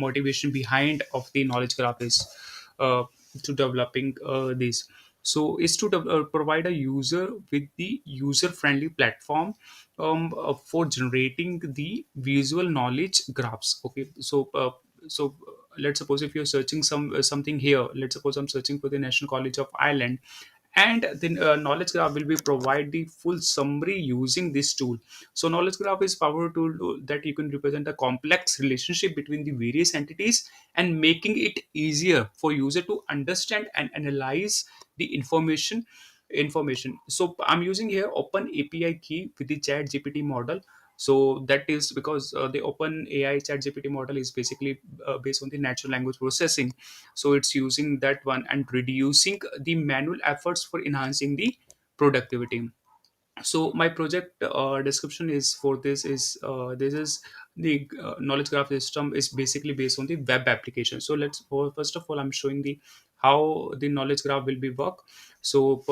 motivation behind of the knowledge graph is uh, to developing this. So is to provide a user with the user friendly platform for generating the visual knowledge graphs. Okay, so let's suppose if you're searching something here, let's suppose I'm searching for the National College of Ireland, and the knowledge graph will be provide the full summary using this tool. So knowledge graph is powerful tool that you can represent a complex relationship between the various entities and making it easier for user to understand and analyze the information. So I'm using here open API key with the chat GPT model. So that is because the open AI chat GPT model is basically based on the natural language processing. So it's using that one and reducing the manual efforts for enhancing the productivity. So my project description is for this is the knowledge graph system is basically based on the web application. So first of all I'm showing the how the knowledge graph will be work. So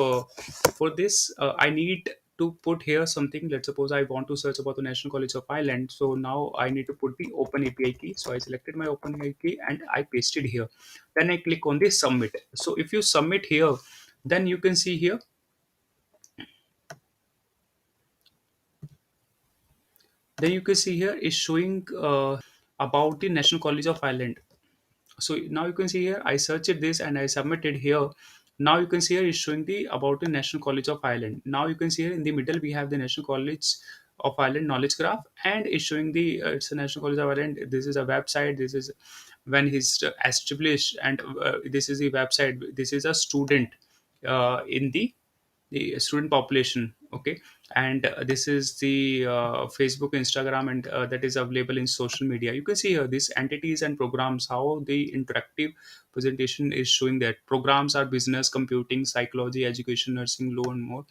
for this I need to put here something. Let's suppose I want to search about the National College of Ireland. So now I need to put the open API key. So I selected my open API key and I pasted here. Then I click on the submit. So if you submit here, then you can see here, then you can see here is showing about the National College of Ireland. So now you can see here I searched this and I submitted here. Now you can see here is showing the about the National College of Ireland. Now you can see here in the middle we have the National College of Ireland knowledge graph, and it's showing the it's a National College of Ireland. This is a website. This is when he's established, and this is the website. This is a student in the student population. Okay, and this is the Facebook, Instagram, and that is available in social media. You can see here these entities and programs, how the interactive presentation is showing that programs are business, computing, psychology, education, nursing, law, and more.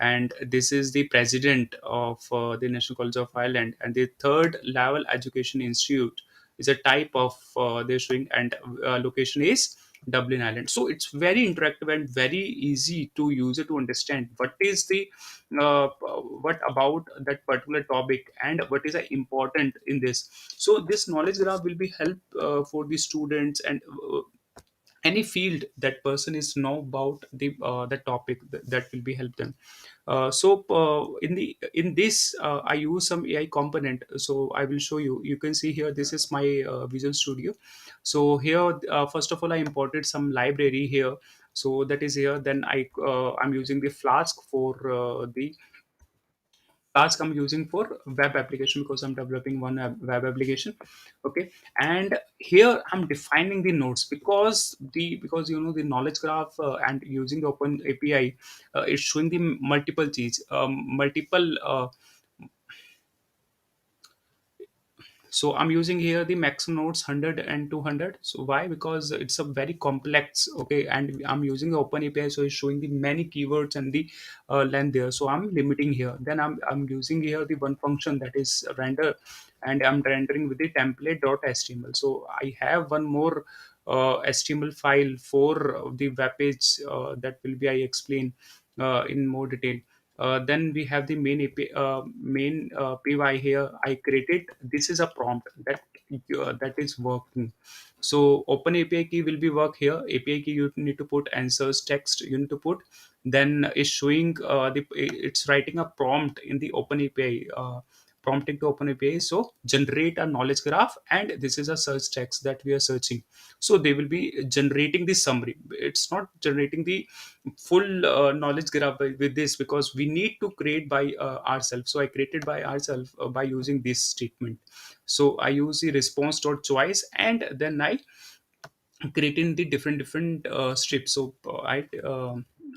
And this is the president of the National College of Ireland, and the third level education institute is a type of they're showing, and location is Dublin Island. So it's very interactive and very easy to use it to understand what is the what about that particular topic and what is important in this. So this knowledge graph will be help for the students and any field that person is know about the topic that will be help them. In this I use some AI component. So I will show you. You can see here this is my Visual Studio. So here first of all I imported some library here. So that is here. Then I'm using the Flask for the task I'm using for web application, because I'm developing one web application. Okay, and here I'm defining the nodes, because you know the knowledge graph and using the open API is showing the multiple cheese multiple so I'm using here the maximum nodes 100 and 200. So why? Because it's a very complex. Okay, and I'm using the open API, so it's showing the many keywords and the length there. So I'm limiting here. Then I'm using here the one function that is render, and I'm rendering with the template.html. So I have one more HTML file for the web page that will be I explain in more detail. Then we have the main PY here. I created. This is a prompt that is working. So open API key will be work here. API key you need to put answers text. You need to put. Then is showing it's writing a prompt in the open API. Prompting to open API. So generate a knowledge graph, and this is a search text that we are searching. So they will be generating the summary. It's not generating the full knowledge graph with this, because we need to create by ourselves. So I created by ourselves by using this statement. So I use the response dot choice, and then I creating the different strips. So I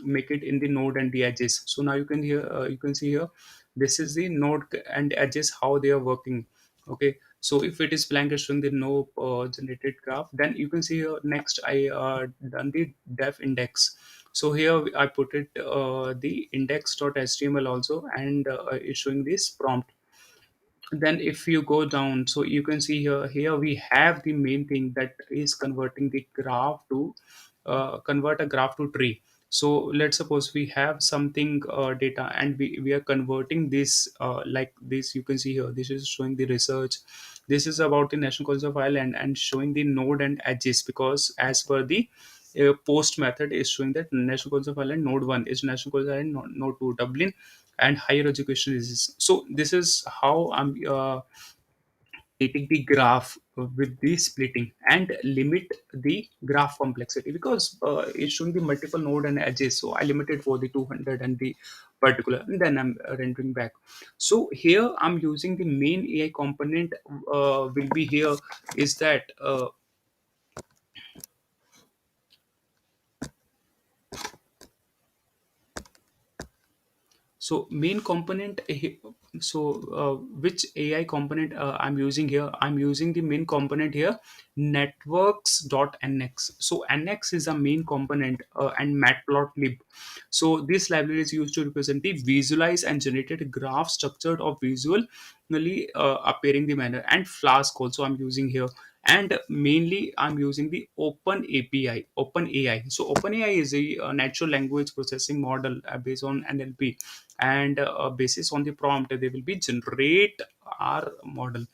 make it in the node and the edges. So now you can see here this is the node and edges how they are working. Okay, so if it is blank, it's showing the no generated graph. Then you can see here next I done the def index. So here I put it the index.html also, and it's showing this prompt. Then if you go down, so you can see here we have the main thing that is converting the graph to convert a graph to tree. So let's suppose we have something data, and we are converting this like this. You can see here this is showing the research. This is about the national concept file and showing the node and edges, because as per the post method is showing that national concept file and node 1 is national concept file and node 2 Dublin and higher education is. So this is how I'm taking the graph with the splitting and limit the graph complexity, because it's showing the multiple node and edges, so I limited for the 200 and the particular, and then I'm rendering back. So here I'm using the main AI component, will be here is that so main component so which AI component I'm using here? I'm using the main component here, networks.nx. So nx is a main component, and matplotlib. So this library is used to represent the visualize and generated graph structured of visually appearing the manner, and flask also I'm using here. And mainly I'm using the open AI. So OpenAI is a natural language processing model based on NLP, and basis on the prompt they will be generate our model.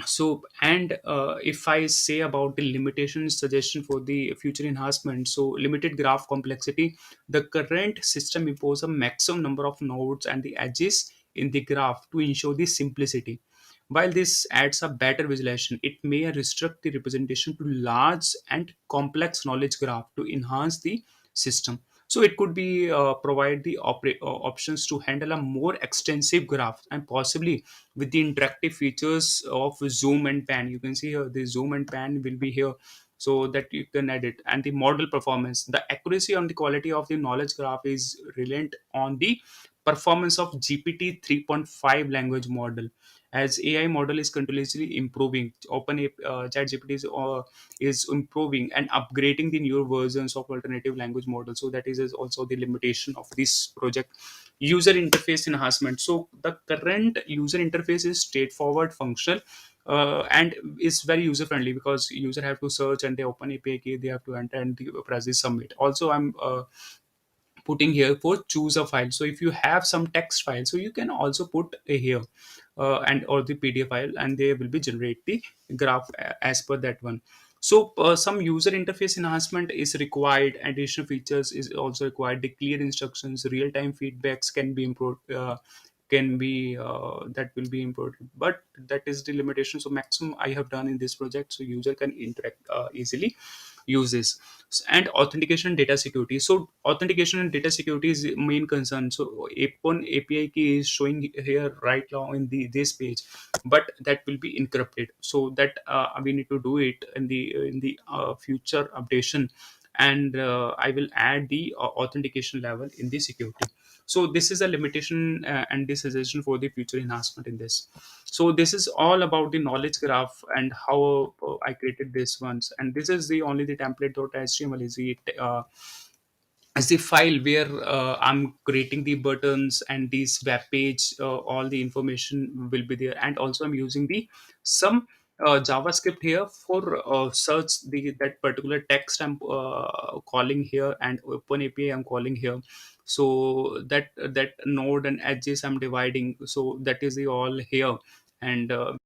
So, and if I say about the limitation suggestion for the future enhancement, so limited graph complexity, the current system impose a maximum number of nodes and the edges in the graph to ensure the simplicity. While this adds a better visualization, it may restrict the representation to large and complex knowledge graph to enhance the system. So it could be provide the options to handle a more extensive graph, and possibly with the interactive features of zoom and pan. You can see here the zoom and pan will be here, so that you can edit. And the model performance, the accuracy and the quality of the knowledge graph is reliant on the performance of GPT 3.5 language model. As AI model is continuously improving, open chat GPT is improving and upgrading the newer versions of alternative language models. So that is also the limitation of this project. User interface enhancement, so the current user interface is straightforward, functional, and is very user friendly, because user have to search and they open API key, they have to enter and the press is submit. Also I'm putting here for choose a file. So if you have some text file, so you can also put a here, and or the PDF file, and they will be generate the graph as per that one. So some user interface enhancement is required. Additional features is also required. The clear instructions, real time feedbacks can be improved. Can be that will be important, but that is the limitation. So maximum I have done in this project, so user can interact easily uses. And authentication and data security, so authentication and data security is the main concern. So open API key is showing here right now in the this page, but that will be encrypted, so that we need to do it in the future updation. And I will add the authentication level in the security. So this is a limitation and the suggestion for the future enhancement in this. So this is all about the knowledge graph and how I created this ones. And this is the only the template.html is the as the file where I'm creating the buttons and this web page. All the information will be there, and also I'm using the some JavaScript here for search the that particular text I'm calling here, and open API I'm calling here. So that node and edges I'm dividing, so that is the all here. And